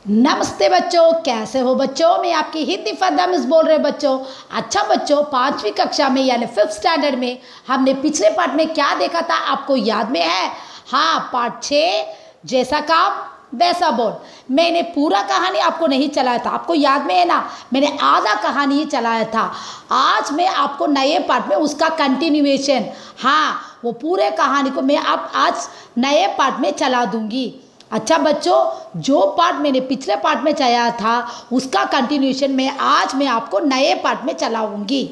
नमस्ते बच्चों, कैसे हो बच्चों। मैं आपकी हिंदी फर्दा मिस बोल रहे बच्चों। अच्छा बच्चों, 5वीं कक्षा में यानी 5th स्टैंडर्ड में हमने पिछले पार्ट में क्या देखा था, आपको याद में है? हाँ, पार्ट 6 जैसा काम वैसा बोल। मैंने पूरा कहानी आपको नहीं चलाया था, आपको याद में है ना? मैंने आधा कहानी ही चलाया था। आज मैं आपको नए पार्ट में उसका कंटिन्यूएशन, हाँ वो पूरे कहानी को मैं आप आज नए पार्ट में चला दूंगी। अच्छा बच्चों, जो पार्ट मैंने पिछले पार्ट में चलाया था उसका कंटिन्यूएशन में आज मैं आपको नए पार्ट में चलाऊंगी।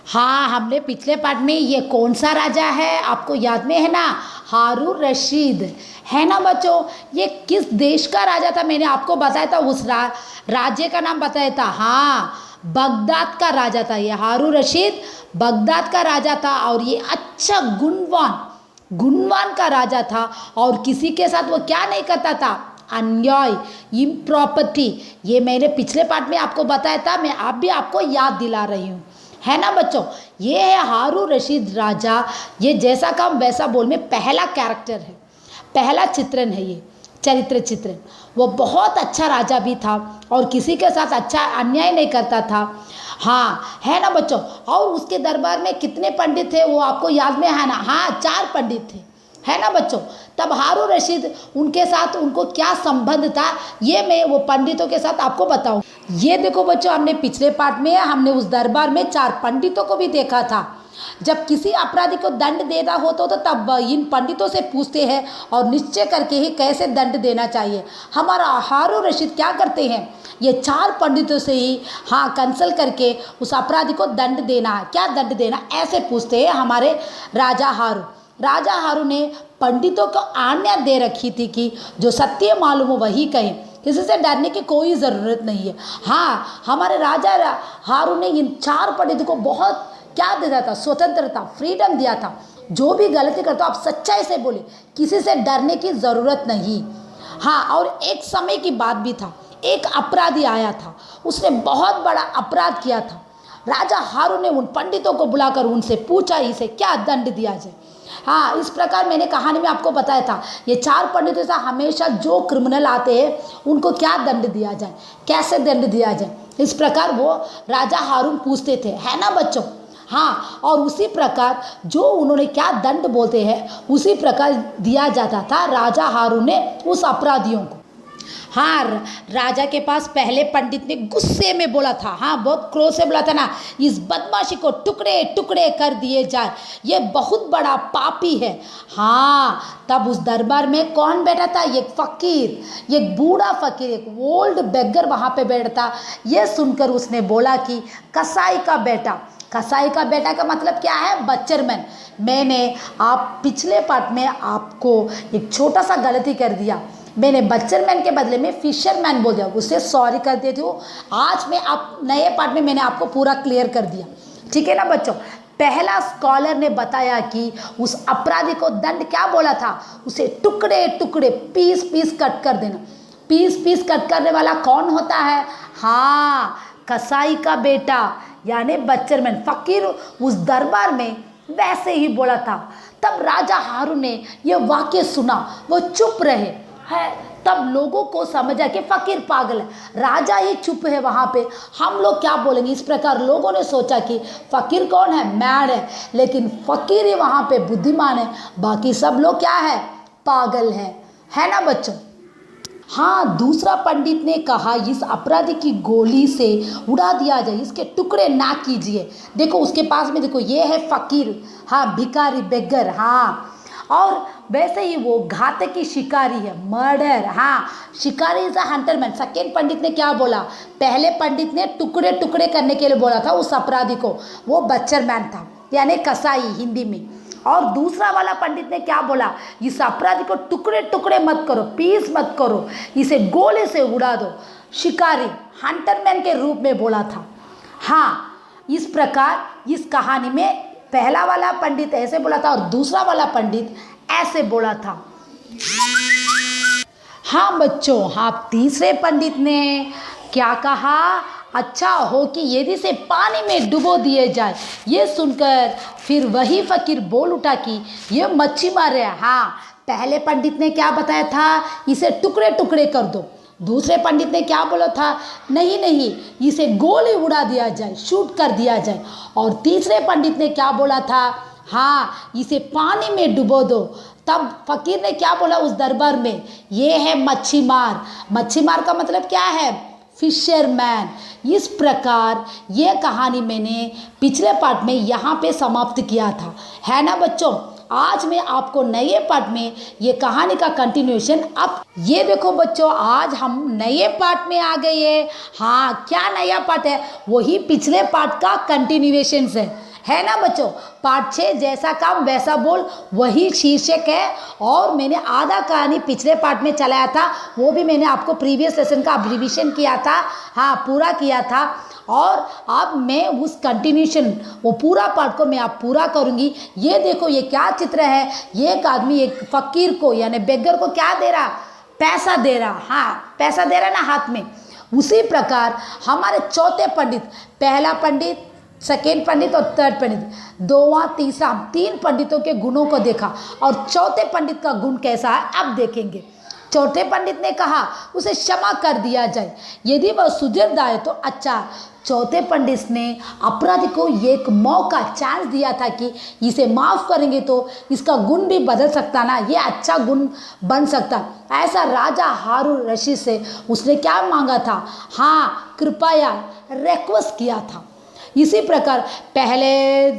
हाँ, हमने पिछले पार्ट में ये कौन सा राजा है आपको याद में है ना? हारून रशीद है ना बच्चों। ये किस देश का राजा था मैंने आपको बताया था, उस राज्य का नाम बताया था। हाँ, बगदाद का राजा था ये हारून रशीद। बगदाद का राजा था और ये अच्छा गुणवान का राजा था। और किसी के साथ वो क्या नहीं करता था? अन्याय, इम्प्रॉपर्टी। ये मैंने पिछले पार्ट में आपको बताया था, मैं आप भी आपको याद दिला रही हूँ, है ना बच्चों। ये है हारून रशीद राजा। ये जैसा काम वैसा बोल में पहला कैरेक्टर है, पहला चित्रण है ये, चरित्र चित्रण। वो बहुत अच्छा राजा भी था और किसी के साथ अच्छा अन्याय नहीं करता था। हाँ, है ना बच्चों। और उसके दरबार में कितने पंडित थे वो आपको याद में है ना? हाँ, 4 पंडित थे, है ना बच्चों। तब हारून रशीद उनके साथ उनको क्या संबंध था ये मैं वो पंडितों के साथ आपको बताऊँ। ये देखो बच्चों, हमने पिछले पार्ट में हमने उस दरबार में 4 पंडितों को भी देखा था। जब किसी अपराधी को दंड देना होता तो तब इन पंडितों से पूछते हैं और निश्चय करके ही कैसे दंड देना चाहिए। हमारा हारून रशीद क्या करते हैं, ये 4 पंडितों से ही हाँ कंसल्ट करके उस अपराधी को दंड देना है, क्या दंड देना ऐसे पूछते हैं हमारे राजा हारून ने पंडितों को आज्ञा दे रखी थी कि जो सत्य मालूम हो वही कहें, किसी से डरने की कोई ज़रूरत नहीं है। हाँ, हमारे राजा हारून ने इन 4 पंडितों को बहुत क्या देता था? स्वतंत्रता, फ्रीडम दिया था। जो भी गलती करते हो आप सच्चाई से बोले, किसी से डरने की ज़रूरत नहीं। हाँ, और एक समय की बात भी था, एक अपराधी आया था, उसने बहुत बड़ा अपराध किया था। राजा हारून ने उन पंडितों को बुलाकर उनसे पूछा इसे क्या दंड दिया जाए। हाँ, इस प्रकार मैंने कहानी में आपको बताया था, ये 4 पंडितों से हमेशा जो क्रिमिनल आते हैं उनको क्या दंड दिया जाए, कैसे दंड दिया जाए, इस प्रकार वो राजा हारून पूछते थे, है ना बच्चों। हाँ, और उसी प्रकार जो उन्होंने क्या दंड बोलते हैं उसी प्रकार दिया जाता था राजा हारून ने उस अपराधियों को। हाँ, राजा के पास पहले पंडित ने गुस्से में बोला था, हाँ बहुत क्रोध से बोला था ना, इस बदमाशी को टुकड़े टुकड़े कर दिए जाए, ये बहुत बड़ा पापी है। हाँ, तब उस दरबार में कौन बैठा था? एक फकीर, एक बूढ़ा फकीर, एक ओल्ड बेगर वहाँ पे बैठा था। ये सुनकर उसने बोला कि कसाई का बेटा का मतलब क्या है? बच्चरमैन। मैंने आप पिछले पार्ट में आपको एक छोटा सा गलती कर दिया, मैंने बच्चरमैन के बदले में फिशरमैन बोल दिया, उससे सॉरी कर देती हूँ। आज मैं आप नए पार्ट में मैंने आपको पूरा क्लियर कर दिया, ठीक है ना बच्चों। पहला स्कॉलर ने बताया कि उस अपराधी को दंड क्या बोला था? उसे टुकड़े टुकड़े पीस कट कर देना। पीस कट करने वाला कौन होता है? हाँ, कसाई का बेटा यानी बच्चरमैन। फकीर उस दरबार में वैसे ही बोला था। तब राजा हारून ने यह वाक्य सुना, वो चुप रहे है। तब लोगों को समझा कि फकीर पागल है, राजा ही चुप है वहाँ पे, हम लोग क्या बोलेंगे। इस प्रकार लोगों ने सोचा कि फकीर कौन है? मैड है, लेकिन फकीर ही वहाँ पे बुद्धिमान है, बाकी सब लोग क्या है? पागल है ना बच्चों। हाँ, दूसरा पंडित ने कहा इस अपराधी की गोली से उड़ा दिया जाए, इसके टुकड़े ना कीजिए। देखो उसके पास में देखो, ये है फकीर, हाँ भिखारी, बेगर। हाँ, और वैसे ही वो घातकी शिकारी है, मर्डर। हाँ, शिकारी इज अ हंटरमैन। सेकेंड पंडित ने क्या बोला? पहले पंडित ने टुकड़े टुकड़े करने के लिए बोला था उस अपराधी को, वो बच्चरमैन था यानी कसाई हिंदी में। और दूसरा वाला पंडित ने क्या बोला? इस अपराधी को टुकड़े टुकड़े मत करो, पीस मत करो, इसे गोले से उड़ा दो, शिकारी हंटरमैन के रूप में बोला था। हाँ, इस प्रकार इस कहानी में पहला वाला पंडित ऐसे बोला था और दूसरा वाला पंडित ऐसे बोला था। हाँ बच्चों, हाँ तीसरे पंडित ने क्या कहा? अच्छा हो कि यदि से पानी में डुबो दिए जाए। ये सुनकर फिर वही फकीर बोल उठा कि ये मच्छी मार रहा है। हाँ, पहले पंडित ने क्या बताया था? इसे टुकड़े टुकड़े कर दो, दूसरे पंडित ने क्या बोला था, नहीं नहीं इसे गोली उड़ा दिया जाए, शूट कर दिया जाए। और तीसरे पंडित ने क्या बोला था, हाँ इसे पानी में डुबो दो। तब फकीर ने क्या बोला उस दरबार में, ये है मच्छी मार। मच्छी मार का मतलब क्या है, फिशरमैन। इस प्रकार ये कहानी मैंने पिछले पार्ट में यहाँ पे समाप्त किया था, है ना बच्चों। आज मैं आपको नए पार्ट में ये कहानी का कंटिन्यूएशन, अब ये देखो बच्चों आज हम नए पार्ट में आ गए हैं। हाँ क्या नया पार्ट है, वही पिछले पार्ट का कंटिन्यूएशन है ना बच्चों। पार्ट 6 जैसा काम वैसा बोल, वही शीर्षक है। और मैंने आधा कहानी पिछले पार्ट में चलाया था, वो भी मैंने आपको प्रीवियस लेसन का रिवीजन किया था, हाँ पूरा किया था। और अब मैं उस कंटिन्यूशन वो पूरा पार्ट को मैं आप पूरा करूँगी। ये देखो ये क्या चित्र है, ये एक आदमी एक फ़कीर को यानी बेगर को क्या दे रहा, पैसा दे रहा, हाँ पैसा दे रहा ना हाथ में। उसी प्रकार हमारे चौथे पंडित, पहला पंडित, सेकेंड पंडित और थर्ड पंडित, दोवां तीसरा, 3 पंडितों के गुणों को देखा। और चौथे पंडित का गुण कैसा है अब देखेंगे। चौथे पंडित ने कहा उसे क्षमा कर दिया जाए, यदि वह सुधर जाए तो अच्छा। चौथे पंडित ने अपराधी को एक मौका चांस दिया था कि इसे माफ़ करेंगे तो इसका गुण भी बदल सकता ना, ये अच्छा गुण बन सकता। ऐसा राजा हारून रशीद से उसने क्या मांगा था, हाँ कृपया रिक्वेस्ट किया था। इसी प्रकार पहले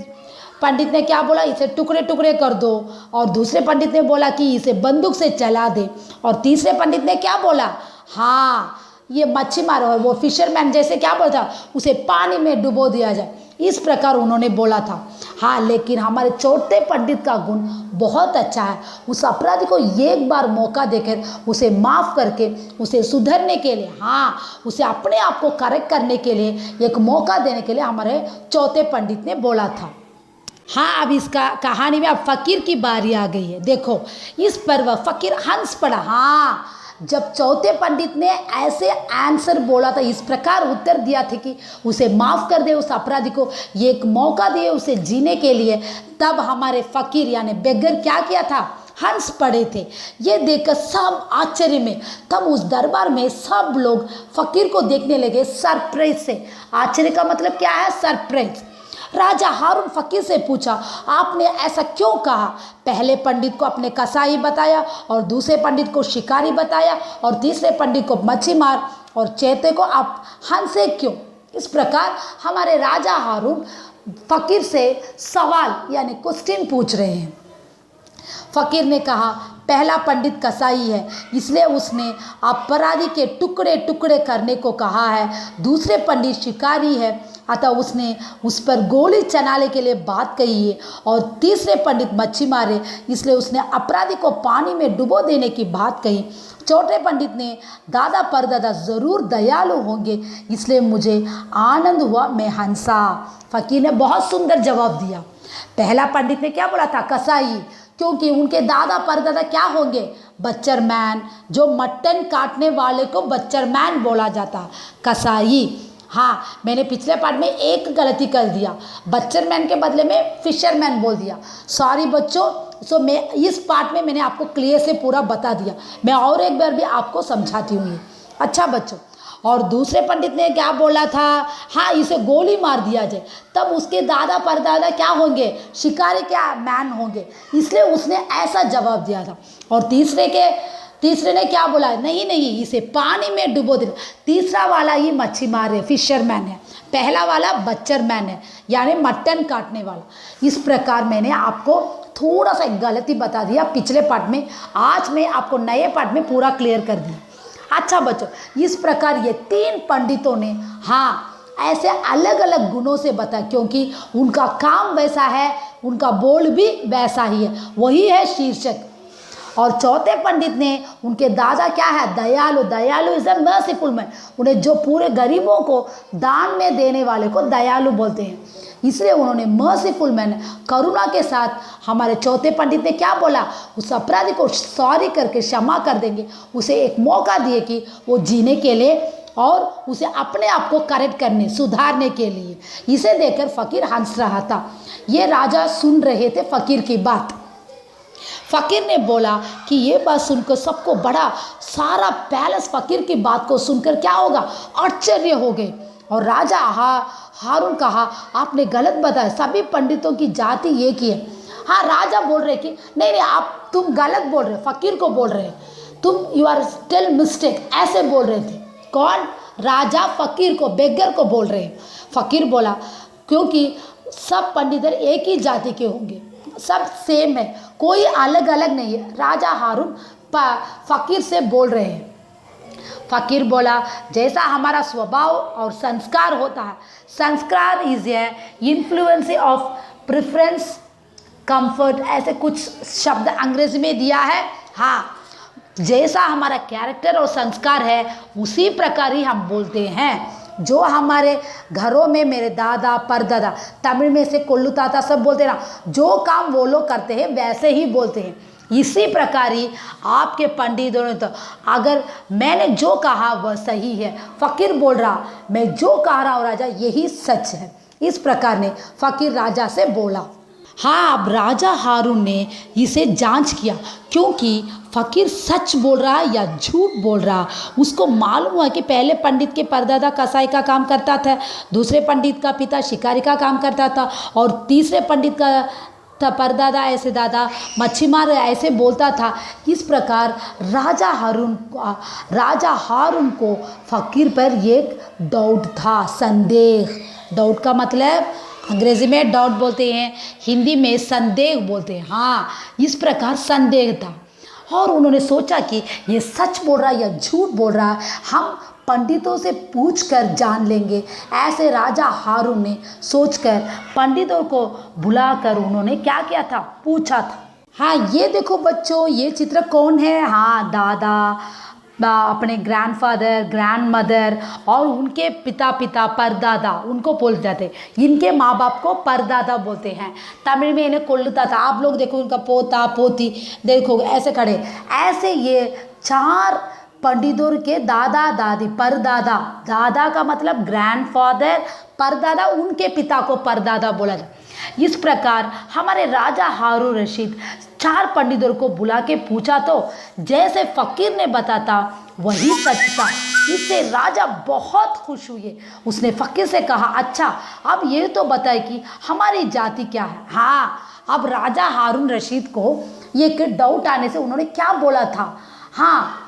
पंडित ने क्या बोला, इसे टुकड़े टुकड़े कर दो। और दूसरे पंडित ने बोला कि इसे बंदूक से चला दे। और तीसरे पंडित ने क्या बोला, हाँ ये मच्छी मारो है, वो फिशरमैन जैसे क्या बोला, उसे पानी में डुबो दिया जाए। इस प्रकार उन्होंने बोला था। हाँ लेकिन हमारे चौथे पंडित का गुण बहुत अच्छा है। उस अपराधी को एक बार मौका देकर उसे माफ़ करके उसे सुधरने के लिए, हाँ उसे अपने आप को करेक्ट करने के लिए एक मौका देने के लिए हमारे चौथे पंडित ने बोला था। हाँ अब इसका कहानी में अब फ़कीर की बारी आ गई है। देखो इस पर वह फ़कीर हंस पड़ा। हाँ जब चौथे पंडित ने ऐसे आंसर बोला था, इस प्रकार उत्तर दिया था कि उसे माफ़ कर दे, उस अपराधी को एक मौका दिए उसे जीने के लिए, तब हमारे फ़कीर यानी बेगर क्या किया था, हंस पड़े थे। ये देखकर सब आश्चर्य में, तब उस दरबार में सब लोग फ़कीर को देखने लगे सरप्राइज से। आश्चर्य का मतलब क्या है, सरप्राइज। राजा हारून फकीर से पूछा, आपने ऐसा क्यों कहा? पहले पंडित को अपने कसाई बताया और दूसरे पंडित को शिकारी बताया और तीसरे पंडित को मच्छी मार और चौथे को आप हंसे क्यों? इस प्रकार हमारे राजा हारून फकीर से सवाल यानी क्वेश्चन पूछ रहे हैं। फकीर ने कहा, पहला पंडित कसाई है इसलिए उसने अपराधी के टुकड़े टुकड़े करने को कहा है। दूसरे पंडित शिकारी है अतः उसने उस पर गोली चलाने के लिए बात कही है। और तीसरे पंडित मच्छी मारे इसलिए उसने अपराधी को पानी में डुबो देने की बात कही। चौथे पंडित ने दादा परदादा ज़रूर दयालु होंगे इसलिए मुझे आनंद हुआ, मैं हंसा। फकीर ने बहुत सुंदर जवाब दिया। पहला पंडित ने क्या बोला था, कसाई, क्योंकि उनके दादा परदादा क्या होंगे, बच्चरमैन। जो मटन काटने वाले को बच्चरमैन बोला जाता, कसाई। हाँ मैंने पिछले पार्ट में एक गलती कर दिया, बच्चरमैन के बदले में फिशरमैन बोल दिया, सॉरी बच्चों। सो मैं इस पार्ट में मैंने आपको क्लियर से पूरा बता दिया, मैं और एक बार भी आपको समझाती हूँ। अच्छा बच्चों, और दूसरे पंडित ने क्या बोला था, हाँ इसे गोली मार दिया जाए। तब उसके दादा परदादा क्या होंगे, शिकारी क्या मैन होंगे, इसलिए उसने ऐसा जवाब दिया था। और तीसरे ने क्या बोला, नहीं नहीं इसे पानी में डुबो देना। तीसरा वाला ही मच्छी मार है, फिशरमैन है, पहला वाला बच्चरमैन है यानी मटन काटने वाला। इस प्रकार मैंने आपको थोड़ा सा गलती बता दिया पिछले पार्ट में, आज मैं आपको नए पार्ट में पूरा क्लियर कर दिया। अच्छा बच्चों, इस प्रकार ये 3 पंडितों ने हाँ ऐसे अलग अलग गुणों से बताया, क्योंकि उनका काम वैसा है, उनका बोल भी वैसा ही है, वही है शीर्षक। और चौथे पंडित ने उनके दादा क्या है, दयालु। दयालु इज अ मर्सीफुल मैन, उन्हें जो पूरे गरीबों को दान में देने वाले को दयालु बोलते हैं, इसलिए उन्होंने मर्सीफुल मैन करुणा के साथ हमारे चौथे पंडित ने क्या बोला, उस अपराधी को सॉरी करके क्षमा कर देंगे, उसे एक मौका दिए कि वो जीने के लिए और उसे अपने आप को करेक्ट करने सुधारने के लिए। इसे देखकर फकीर हंस रहा था। ये राजा सुन रहे थे फकीर की बात। फ़कीर ने बोला कि ये बात सुनकर सबको बड़ा सारा पैलेस फ़कीर की बात को सुनकर क्या होगा, आश्चर्य हो गए। और राजा हारून कहा, आपने गलत बताया, सभी पंडितों की जाति एक ही है। हाँ, राजा बोल रहे कि नहीं आप तुम गलत बोल रहे, फ़कीर को बोल रहे, तुम यू आर स्टिल मिस्टेक, ऐसे बोल रहे थे। कौन? राजा फ़कीर को, बेगर को बोल रहे हैं। फ़कीर बोला क्योंकि सब पंडित एक ही जाति के होंगे, सब सेम है, कोई अलग अलग नहीं है। राजा हारून फ़कीर से बोल रहे हैं। फ़कीर बोला, जैसा हमारा स्वभाव और संस्कार होता है, संस्कार is a influence of preference comfort, ऐसे कुछ शब्द अंग्रेजी में दिया है। हाँ, जैसा हमारा कैरेक्टर और संस्कार है उसी प्रकार ही हम बोलते हैं। जो हमारे घरों में मेरे दादा परदादा, तमिल में से कोल्लू ताता सब बोलते हैं ना, जो काम वो लोग करते हैं वैसे ही बोलते हैं। इसी प्रकार ही आपके पंडितों ने, तो अगर मैंने जो कहा वह सही है, फ़कीर बोल रहा मैं जो कह रहा हूँ राजा यही सच है। इस प्रकार ने फ़कीर राजा से बोला। हाँ, अब राजा हारून ने इसे जांच किया क्योंकि फ़कीर सच बोल रहा है या झूठ बोल रहा। उसको मालूम हुआ कि पहले पंडित के परदादा कसाई का काम करता था, दूसरे पंडित का पिता शिकारी का काम करता था, और तीसरे पंडित का परदादा ऐसे दादा मच्छी मार ऐसे बोलता था। इस प्रकार राजा हारून को फ़कीर पर एक डाउट था, संदेह। डाउट का मतलब अंग्रेजी में डाउट बोलते हैं, हिंदी में संदेह बोलते हैं। हाँ, इस प्रकार संदेह था और उन्होंने सोचा कि ये सच बोल रहा है या झूठ बोल रहा है, हम पंडितों से पूछकर जान लेंगे। ऐसे राजा हारून ने सोचकर पंडितों को बुलाकर उन्होंने क्या किया था, पूछा था। हाँ, ये देखो बच्चों, ये चित्र कौन है? हाँ, दादा, अपने ग्रैंडफादर, ग्रैंडमदर और उनके पिता परदादा, उनको बोल जाते। इनके माँ बाप को परदादा बोलते हैं। तमिल में इन्हें कोल्लता था। आप लोग देखो, उनका पोता पोती देखो ऐसे खड़े। ऐसे ये 4 पंडितों के दादा दादी, परदादा, दादा का मतलब ग्रैंडफादर, परदादा उनके पिता को परदादा बोला जाता। इस प्रकार हमारे राजा हारून रशीद 4 पंडितों को बुला के पूछा तो जैसे फ़कीर ने बताता वही सच था। इससे राजा बहुत खुश हुए। उसने फ़कीर से कहा, अच्छा अब ये तो बताए कि हमारी जाति क्या है। हाँ, अब राजा हारून रशीद को ये डाउट आने से उन्होंने क्या बोला था, हाँ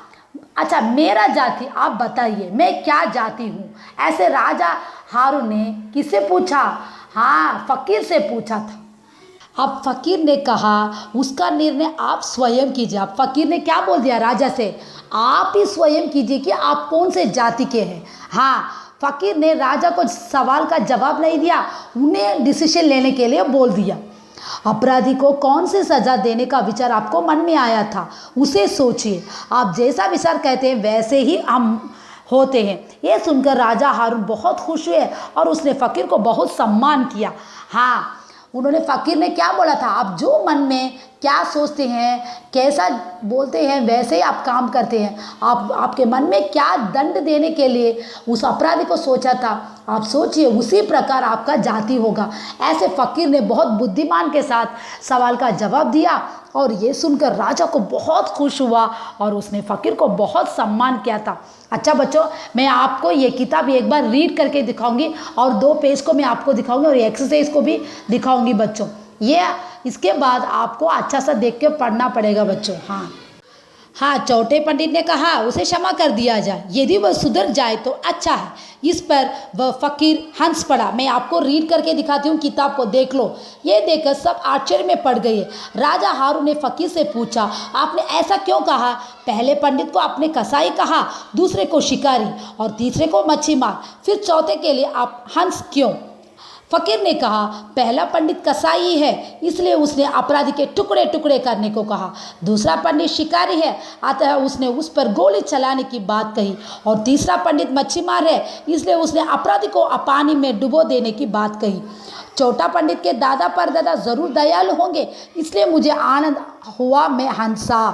अच्छा मेरा जाति आप बताइए, मैं क्या जाति हूँ। ऐसे राजा हारून ने किससे पूछा? हाँ, फ़कीर से पूछा था। अब फ़कीर ने कहा उसका निर्णय आप स्वयं कीजिए। अब फ़कीर ने क्या बोल दिया राजा से, आप ही स्वयं कीजिए कि आप कौन से जाति के हैं। हाँ, फ़कीर ने राजा को सवाल का जवाब नहीं दिया, उन्हें डिसीजन लेने के लिए बोल दिया। अपराधी को कौन सी सज़ा देने का विचार आपको मन में आया था, उसे सोचिए। आप जैसा विचार कहते हैं वैसे ही हम होते हैं। ये सुनकर राजा हारून बहुत खुश हुए और उसने फ़कीर को बहुत सम्मान किया। हाँ, उन्होंने फ़कीर ने क्या बोला था, आप जो मन में क्या सोचते हैं, कैसा बोलते हैं वैसे ही आप काम करते हैं। आपके मन में क्या दंड देने के लिए उस अपराधी को सोचा था, आप सोचिए उसी प्रकार आपका जाति होगा। ऐसे फ़कीर ने बहुत बुद्धिमान के साथ सवाल का जवाब दिया और ये सुनकर राजा को बहुत खुश हुआ और उसने फ़कीर को बहुत सम्मान किया था। अच्छा बच्चों, मैं आपको ये किताब एक बार रीड करके दिखाऊंगी और 2 पेज को मैं आपको दिखाऊंगी और एक्सरसाइज को भी दिखाऊंगी बच्चों। ये इसके बाद आपको अच्छा सा देख के पढ़ना पड़ेगा बच्चों। हाँ, चौथे पंडित ने कहा उसे क्षमा कर दिया जाए, यदि वह सुधर जाए तो अच्छा है। इस पर वह फ़कीर हंस पड़ा। मैं आपको रीड करके दिखाती हूँ, किताब को देख लो। ये देखकर सब आश्चर्य में पड़ गए। राजा हारून ने फ़कीर से पूछा, आपने ऐसा क्यों कहा? पहले पंडित को आपने कसाई कहा, दूसरे को शिकारी और तीसरे को मच्छी मार, फिर चौथे के लिए आप हंस क्यों? फ़कीर ने कहा, पहला पंडित कसाई है इसलिए उसने अपराधी के टुकड़े टुकड़े करने को कहा। दूसरा पंडित शिकारी है अतः उसने उस पर गोली चलाने की बात कही। और तीसरा पंडित मच्छी मार है इसलिए उसने अपराधी को पानी में डुबो देने की बात कही। चौथा पंडित के दादा परदादा ज़रूर दयालु होंगे इसलिए मुझे आनंद हुआ, मैं हंसा।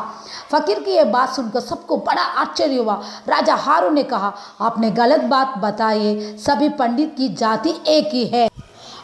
फ़कीर की यह बात सुनकर सबको बड़ा आश्चर्य हुआ। राजा हारून ने कहा, आपने गलत बात बताई, सभी पंडित की जाति एक ही है।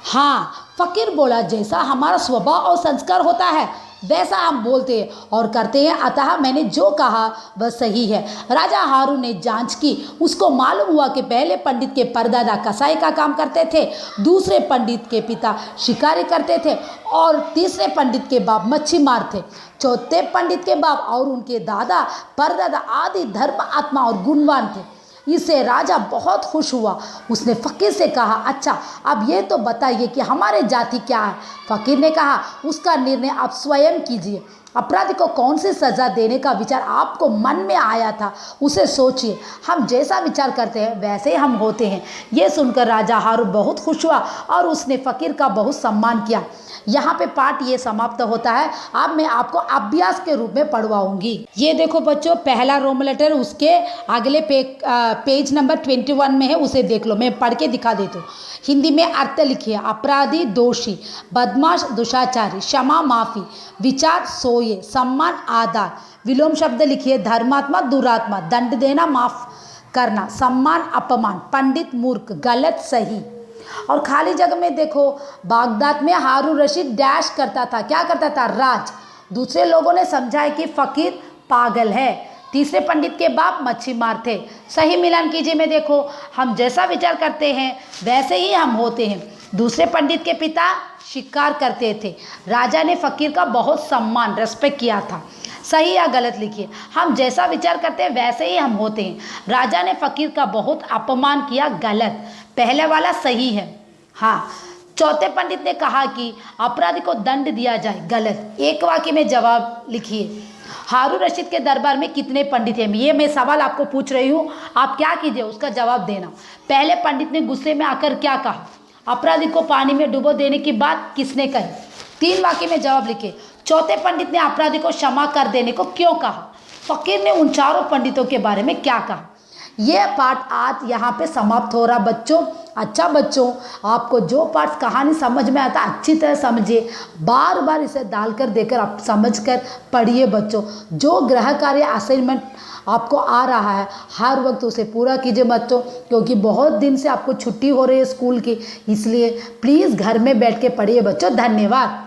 हाँ, फ़कीर बोला, जैसा हमारा स्वभाव और संस्कार होता है वैसा हम बोलते हैं और करते हैं, अतः मैंने जो कहा वह सही है। राजा हारून ने जांच की। उसको मालूम हुआ कि पहले पंडित के परदादा कसाई का काम करते थे, दूसरे पंडित के पिता शिकारी करते थे और तीसरे पंडित के बाप मच्छी मार थे। चौथे पंडित के बाप और उनके दादा परदादा आदि धर्म आत्मा और गुणवान थे। इससे राजा बहुत खुश हुआ। उसने फ़कीर से कहा, अच्छा अब ये तो बताइए कि हमारे जाति क्या है। फ़कीर ने कहा, उसका निर्णय आप स्वयं कीजिए। अपराधी को कौन सी सज़ा देने का विचार आपको मन में आया था, उसे सोचिए। हम जैसा विचार करते हैं वैसे ही हम होते हैं। ये सुनकर राजा हारून बहुत खुश हुआ और उसने फ़कीर का बहुत सम्मान किया। यहाँ पे पाठ ये समाप्त होता है। अब मैं आपको अभ्यास के रूप में पढ़वाऊंगी। ये देखो बच्चों, पहला रोम लेटर उसके अगले पेज नंबर 21 में है, उसे देख लो। मैं पढ़ के दिखा देती हूँ। हिंदी में अर्थ लिखिए। अपराधी दोषी, बदमाश दुष्टाचारी, क्षमा माफ़ी, विचार सोए, सम्मान आधार। विलोम शब्द लिखिए। धर्मात्मा दुरात्मा, दंड देना माफ़ करना, सम्मान अपमान, पंडित मूर्ख, गलत सही। और खाली जगह में देखो, बागदाद में हारून रशीद डैश करता था। क्या करता था? राज। दूसरे लोगों ने समझा कि फ़कीर पागल है। तीसरे पंडित के बाप मच्छी मार थे। सही मिलान कीजिए में देखो, हम जैसा विचार करते हैं वैसे ही हम होते हैं। दूसरे पंडित के पिता शिकार करते थे। राजा ने फ़कीर का बहुत सम्मान रेस्पेक्ट किया था। सही या गलत लिखिए। हम जैसा विचार करते हैं वैसे ही हम होते हैं। राजा ने फ़कीर का बहुत अपमान किया। गलत। पहले वाला सही है। हाँ। चौथे पंडित ने कहा कि अपराधी को दंड दिया जाए। गलत। एक वाक्य में जवाब लिखिए। हारून रशीद के दरबार में कितने पंडित हैं? ये मैं सवाल आपको पूछ रही हूँ, आप क्या कीजिए उसका जवाब देना। पहले पंडित ने गुस्से में आकर क्या कहा? अपराधी को पानी में डुबो देने की बात किसने कही? 3 वाक्य में जवाब लिखे। चौथे पंडित ने अपराधी को क्षमा कर देने को क्यों कहा? फ़कीर ने उन चारों पंडितों के बारे में क्या कहा? यह पाठ आज यहाँ पे समाप्त हो रहा बच्चों। अच्छा बच्चों, आपको जो पाठ कहानी समझ में आता अच्छी तरह समझिए। बार बार इसे डालकर देकर आप समझकर पढ़िए बच्चों। जो गृह कार्य असाइनमेंट आपको आ रहा है हर वक्त उसे पूरा कीजिए बच्चों, क्योंकि बहुत दिन से आपको छुट्टी हो रही है स्कूल की। इसलिए प्लीज़ घर में बैठ के पढ़िए बच्चों। धन्यवाद।